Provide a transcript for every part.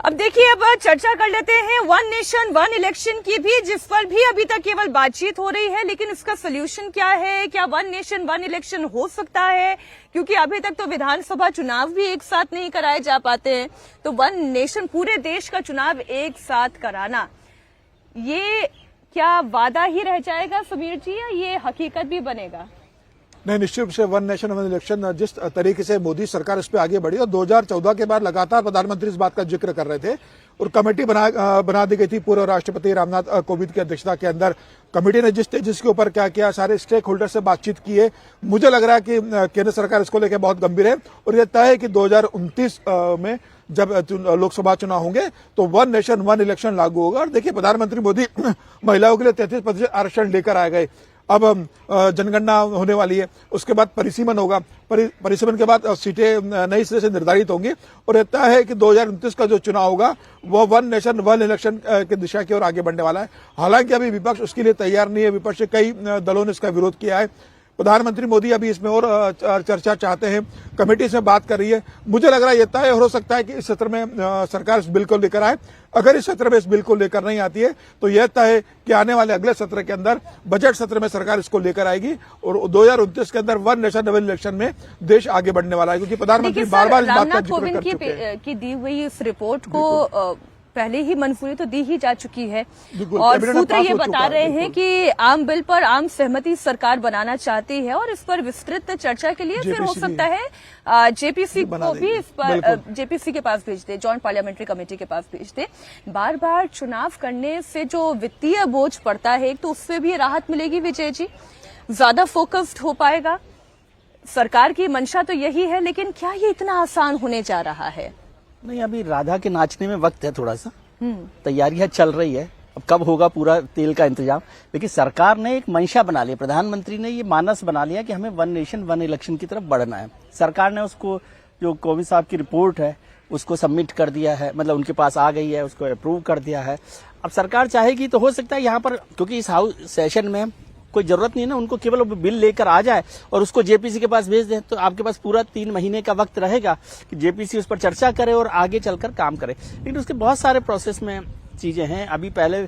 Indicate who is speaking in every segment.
Speaker 1: अब देखिए, अब चर्चा कर लेते हैं वन नेशन वन इलेक्शन की भी, जिस पर भी अभी तक केवल बातचीत हो रही है, लेकिन इसका सोल्यूशन क्या है? क्या वन नेशन वन इलेक्शन हो सकता है? क्योंकि अभी तक तो विधानसभा चुनाव भी एक साथ नहीं कराए जा पाते हैं, तो वन नेशन पूरे देश का चुनाव एक साथ कराना, ये क्या वादा ही रह जाएगा समीर जी, या ये हकीकत भी बनेगा?
Speaker 2: नहीं, निश्चित रूप से वन नेशन वन इलेक्शन जिस तरीके से मोदी सरकार इस पे आगे बढ़ी और 2014 के बाद लगातार प्रधानमंत्री इस बात का जिक्र कर रहे थे और कमेटी बना दी गई थी पूर्व राष्ट्रपति रामनाथ कोविंद की अध्यक्षता के अंदर। कमेटी ने जिसके ऊपर क्या किया, सारे स्टेक होल्डर से बातचीत की है। मुझे लग रहा है कि केंद्र सरकार इसको लेकर बहुत गंभीर है और यह तय है कि 2029 में जब लोकसभा चुनाव होंगे तो वन नेशन वन इलेक्शन लागू होगा। और देखिए, प्रधानमंत्री मोदी महिलाओं के लिए 33% आरक्षण लेकर आ गए। अब जनगणना होने वाली है, उसके बाद परिसीमन होगा, परिसीमन के बाद सीटें नई सिरे से निर्धारित होंगी और रहता है कि 2029 का जो चुनाव होगा वो वन नेशन वन इलेक्शन की दिशा की ओर आगे बढ़ने वाला है। हालांकि अभी विपक्ष उसके लिए तैयार नहीं है, विपक्ष के कई दलों ने इसका विरोध किया है। प्रधानमंत्री मोदी अभी इसमें और चर्चा चाहते हैं, कमेटी से बात कर रही है। मुझे लग रहा है ये तय हो सकता है कि इस सत्र में सरकार इस बिल को लेकर आए। अगर इस सत्र में इस बिल को लेकर नहीं आती है तो यह तय है कि आने वाले अगले सत्र के अंदर बजट सत्र में सरकार इसको लेकर आएगी और 2029 के अंदर वन नेशन वन इलेक्शन में देश आगे बढ़ने वाला है, क्योंकि प्रधानमंत्री बार बार इस बात का जिक्र कर चुके हैं।
Speaker 1: की दी हुई इस रिपोर्ट को पहले ही मंजूरी तो दी ही जा चुकी है और सूत्र ये बता रहे हैं कि आम बिल पर आम सहमति सरकार बनाना चाहती है और इस पर विस्तृत चर्चा के लिए फिर हो सकता है जेपीसी को भी इस पर जेपीसी के पास भेज दे, जॉइंट पार्लियामेंट्री कमेटी के पास भेज दे। बार बार चुनाव करने से जो वित्तीय बोझ पड़ता है तो उससे भी राहत मिलेगी विजय जी, ज्यादा फोकस्ड हो पाएगा। सरकार की मंशा तो यही है, लेकिन क्या ये इतना आसान होने जा रहा है?
Speaker 3: नहीं, अभी राधा के नाचने में वक्त है, थोड़ा सा तैयारियां चल रही है, अब कब होगा पूरा तेल का इंतजाम। लेकिन सरकार ने एक मंशा बना लिया, प्रधानमंत्री ने ये मानस बना लिया कि हमें वन नेशन वन इलेक्शन की तरफ बढ़ना है। सरकार ने उसको, जो कोविंद साहब की रिपोर्ट है उसको सबमिट कर दिया है, मतलब उनके पास आ गई है, उसको अप्रूव कर दिया है। अब सरकार चाहेगी तो हो सकता है यहाँ पर, क्योंकि इस हाउस सेशन में कोई जरूरत नहीं है ना, उनको केवल वो बिल लेकर आ जाए और उसको जेपीसी के पास भेज दें, तो आपके पास पूरा 3 महीने का वक्त रहेगा कि जेपीसी उस पर चर्चा करे और आगे चलकर काम करे। लेकिन उसके बहुत सारे प्रोसेस में चीजें हैं। अभी पहले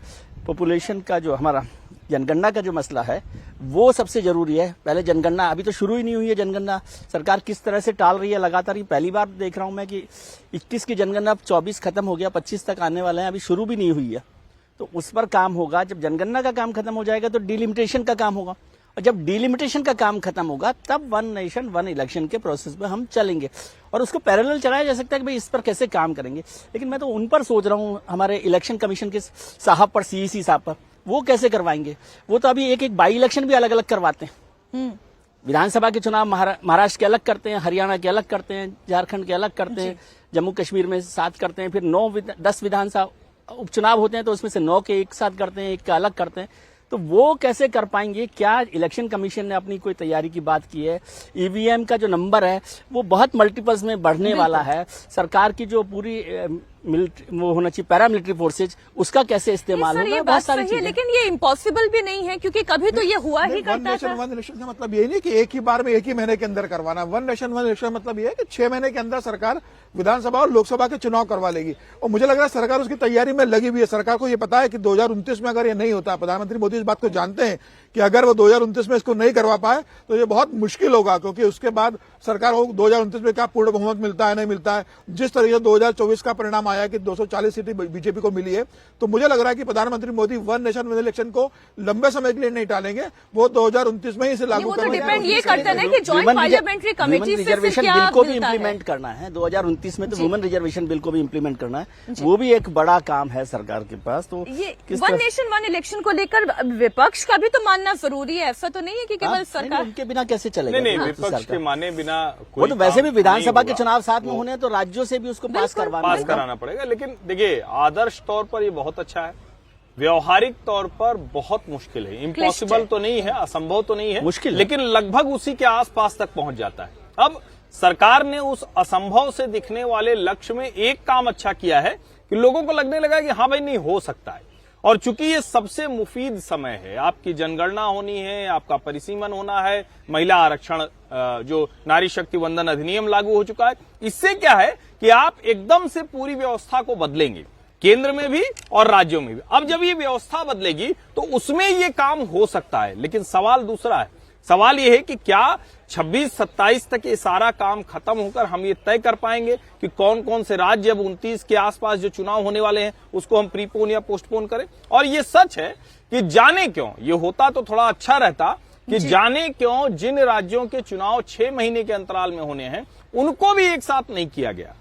Speaker 3: पॉपुलेशन का जो हमारा जनगणना का जो मसला है वो सबसे जरूरी है। पहले जनगणना, अभी तो शुरू ही नहीं हुई है जनगणना, सरकार किस तरह से टाल रही है लगातार। पहली बार देख रहा हूं मैं कि 21 की जनगणना 24 खत्म हो गया, 25 तक आने वाले हैं, अभी शुरू भी नहीं हुई है। तो उस पर काम होगा। जब जनगणना का काम खत्म हो जाएगा तो डिलिमिटेशन का काम होगा, और जब डिलिमिटेशन का काम खत्म होगा तब वन नेशन वन इलेक्शन के प्रोसेस में हम चलेंगे और उसको पैरेलल चलाया जा सकता है कि भाई इस पर कैसे काम करेंगे। लेकिन मैं तो उन पर सोच रहा हूं, हमारे इलेक्शन कमीशन के साहब पर, सीईसी साहब पर, वो कैसे करवाएंगे। वो तो अभी एक एक बाई इलेक्शन भी अलग अलग करवाते हैं। विधानसभा के चुनाव महाराष्ट्र के अलग करते हैं, हरियाणा के अलग करते हैं, झारखंड के अलग करते हैं, जम्मू कश्मीर में 7 करते हैं, फिर 10 विधानसभा उपचुनाव होते हैं तो उसमें से 9 के एक साथ करते हैं, एक का अलग करते हैं। तो वो कैसे कर पाएंगे? क्या इलेक्शन कमीशन ने अपनी कोई तैयारी की बात की है? ईवीएम का जो नंबर है वो बहुत मल्टीपल्स में बढ़ने वाला है। सरकार की जो पूरी वो होना चाहिए पैरामिलिट्री फोर्सेज, उसका कैसे इस्तेमाल होगा, बहुत सारी चीजें।
Speaker 1: लेकिन ये इम्पॉसिबल भी नहीं है, क्योंकि कभी तो ये हुआ ही करता था।
Speaker 2: वन इलेक्शन का मतलब ये नहीं कि एक ही बार में एक ही महीने के अंदर करवाना। वन नेशन वन इलेक्शन मतलब ये है कि 6 महीने के अंदर सरकार विधानसभा और लोकसभा के चुनाव करवा लेगी और मुझे लग रहा है सरकार उसकी तैयारी में लगी हुई है। सरकार को ये पता है कि 2029 में अगर ये नहीं होता, प्रधानमंत्री मोदी इस बात को जानते हैं कि अगर वो 2029 में इसको नहीं करवा पाए तो ये बहुत मुश्किल होगा, क्योंकि उसके बाद सरकार को 2029 में क्या पूर्ण बहुमत मिलता है नहीं मिलता है। जिस तरीके से 2024 का परिणाम आया कि 240 सीटें बीजेपी को मिली है, तो मुझे लग रहा है कि प्रधानमंत्री Modi one nation one election को लंबे समय के लिए नहीं टालेंगे, वो 2029 में ही इसे लागू करेंगे।
Speaker 1: डिपेंड ये करता है कि जॉइंट पार्लियामेंट्री कमेटी से
Speaker 3: रिजर्वेशन बिल को भी इम्प्लीमेंट करना है 2029 में, तो वुमेन रिजर्वेशन बिल को भी इम्प्लीमेंट करना है, वो भी एक बड़ा काम है सरकार के पास। तो
Speaker 1: ये वन नेशन वन इलेक्शन को लेकर विपक्ष का भी तो मानना जरूरी है, ऐसा तो नहीं है कि केवल सरकार
Speaker 3: उनके बिना कैसे चलेगा।
Speaker 4: नहीं, विपक्ष के माने बिना
Speaker 3: वो तो वैसे भी विधानसभा के चुनाव साथ में होने तो राज्यों से भी उसको पास कराना
Speaker 4: पड़ेगा। लेकिन देखिए, आदर्श तौर पर ये बहुत अच्छा है, व्यवहारिक तौर पर बहुत मुश्किल है। इम्पॉसिबल तो नहीं है, असंभव तो नहीं है,
Speaker 3: मुश्किल,
Speaker 4: लेकिन लगभग उसी के आसपास तक पहुंच जाता है। अब सरकार ने उस असंभव से दिखने वाले लक्ष्य में एक काम अच्छा किया है कि लोगों को लगने लगा कि हाँ भाई नहीं हो सकता है। और चूंकि ये सबसे मुफीद समय है, आपकी जनगणना होनी है, आपका परिसीमन होना है, महिला आरक्षण जो नारी शक्ति वंदन अधिनियम लागू हो चुका है। इससे क्या है कि आप एकदम से पूरी व्यवस्था को बदलेंगे, केंद्र में भी और राज्यों में भी। अब जब ये व्यवस्था बदलेगी तो उसमें ये काम हो सकता है, लेकिन सवाल दूसरा है। सवाल ये है कि क्या 26-27 तक ये सारा काम खत्म होकर हम ये तय कर पाएंगे कि कौन कौन से राज्य अब 29 के आसपास जो चुनाव होने वाले हैं उसको हम प्रीपोन या पोस्टपोन करें। और ये सच है कि जाने क्यों ये होता तो थोड़ा अच्छा रहता कि जाने क्यों जिन राज्यों के चुनाव 6 महीने के अंतराल में होने हैं उनको भी एक साथ नहीं किया गया।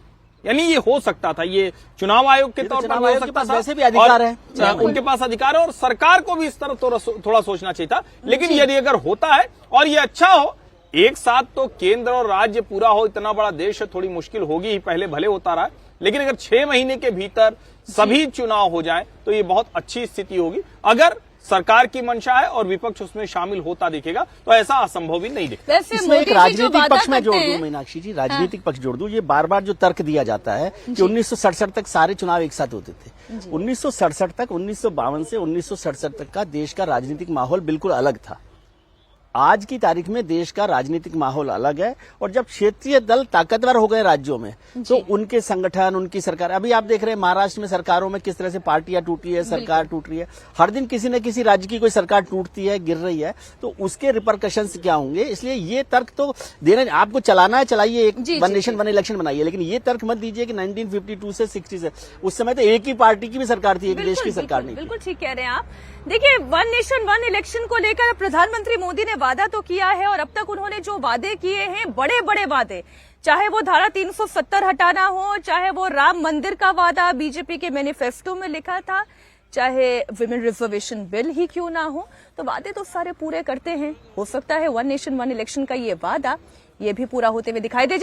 Speaker 4: यानी ये हो सकता था, ये चुनाव आयोग के तौर पर हो सकता था,
Speaker 3: वैसे भी अधिकार है,
Speaker 4: उनके पास अधिकार है और सरकार को भी इस तरह थोड़ा सोचना चाहिए था। लेकिन यदि अगर होता है और ये अच्छा हो, एक साथ तो केंद्र और राज्य पूरा हो, इतना बड़ा देश है, थोड़ी मुश्किल होगी ही, पहले भले होता रहा, लेकिन अगर 6 महीने के भीतर सभी चुनाव हो जाए तो ये बहुत अच्छी स्थिति होगी। अगर सरकार की मंशा है और विपक्ष उसमें शामिल होता दिखेगा तो ऐसा असंभव भी नहीं दिखता।
Speaker 3: इसमें एक राजनीतिक पक्ष में जोड़ दूं मीनाक्षी जी, राजनीतिक पक्ष जोड़ दूं। ये बार बार जो तर्क दिया जाता है कि 1967 तक सारे चुनाव एक साथ होते थे। 1967 तक, 1952 से 1967 तक का देश का राजनीतिक माहौल बिल्कुल अलग था। आज की तारीख में देश का राजनीतिक माहौल अलग है और जब क्षेत्रीय दल ताकतवर हो गए राज्यों में तो उनके संगठन, उनकी सरकार, अभी आप देख रहे हैं महाराष्ट्र में सरकारों में किस तरह से पार्टियां टूटी है, सरकार टूट रही है। हर दिन किसी न किसी राज्य की कोई सरकार टूटती है, गिर रही है, तो उसके रिपरकशंस क्या होंगे। इसलिए ये तर्क तो देना, आपको चलाना है चलाइए, एक वन नेशन वन इलेक्शन बनाइए, लेकिन ये तर्क मत दीजिए कि 1952 से 60 से, उस समय तो एक ही पार्टी की भी सरकार थी, एक देश की सरकार नहीं।
Speaker 1: बिल्कुल ठीक कह रहे हैं आप। देखिए, वन नेशन वन इलेक्शन को लेकर प्रधानमंत्री मोदी ने वादा तो किया है और अब तक उन्होंने जो वादे किए हैं, बड़े बड़े वादे, चाहे वो धारा 370 हटाना हो, चाहे वो राम मंदिर का वादा बीजेपी के मैनिफेस्टो में लिखा था, चाहे विमेन रिजर्वेशन बिल ही क्यों ना हो, तो वादे तो सारे पूरे करते हैं। हो सकता है वन नेशन वन इलेक्शन का ये वादा ये भी पूरा होते हुए दिखाई दे जाए।